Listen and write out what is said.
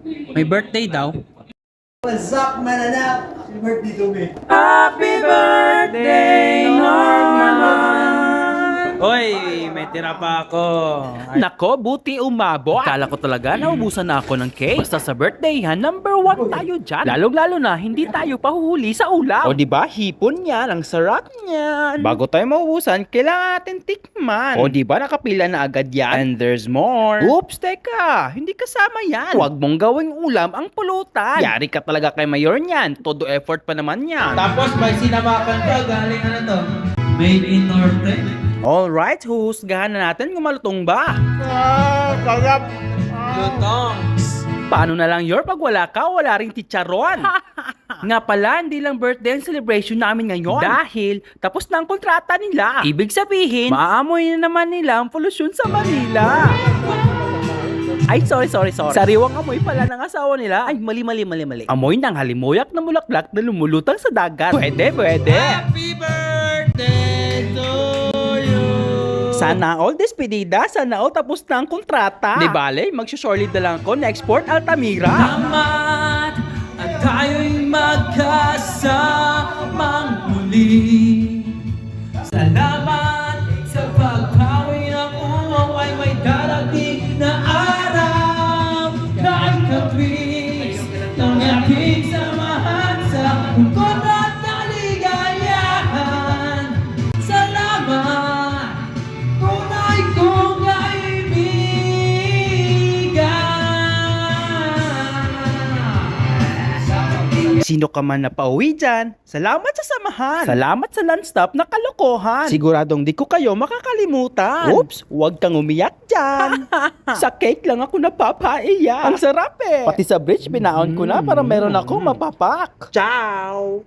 May birthday daw. What's up, mananak? Happy birthday to me. Happy birthday, Norman! Oy, may tira pa ako. Nako, buti umabot. Akala ko talaga naubusan na ako ng cake. Basta sa birthday ha, number 1 tayo dyan. Lalong-lalo na, hindi tayo pahuhuli sa ulam. O diba, hipon yan, ang sarap niyan. Bago tayo maubusan, kailangan natin tikman. O diba, nakapila na agad yan. And there's more. Oops, teka, hindi kasama yan. Huwag mong gawing ulam ang pulutan. Yari ka talaga kay Mayor niyan. Todo effort pa naman yan. Tapos may sinamakan pa, galing ano to? Made in Norte. Alright, huhusgahan na natin kung malutong ba. Lutong. Paano na lang Yor, pag wala ka, wala ring chicharon. Nga pala, hindi lang birthday ang celebration namin ngayon. Dahil tapos na ang kontrata nila. Ibig sabihin, maamoy na naman nila ang polusyon sa Manila. Ay, sorry. Sariwang amoy pala ng asawa nila. Ay, mali. Amoy ng halimuyak na bulaklak na lumulutang sa dagat. Pwede. Happy birthday to you. Sana all despedida, sana all tapos na ang kontrata. Di bale, magsushortlead na lang ako na export Altamira. Salamat at tayo'y magkasamang muli. Salamat sa pagkawi ng uwaw ay may darating na araw na ay kapis ng aking samahan sa bukod at kaligayahan. Salamat, tunay kong kaibigan. Sino ka man na pauwi dyan, salamat sa samahan. Salamat sa non-stop na kalokohan. Siguradong di ko kayo makakalimutan. Oops, huwag kang umiyak dyan. Sa cake lang ako napapaiyak. Ang sarap eh. Pati sa bridge, binaon ko na para meron ako mapapak. Ciao!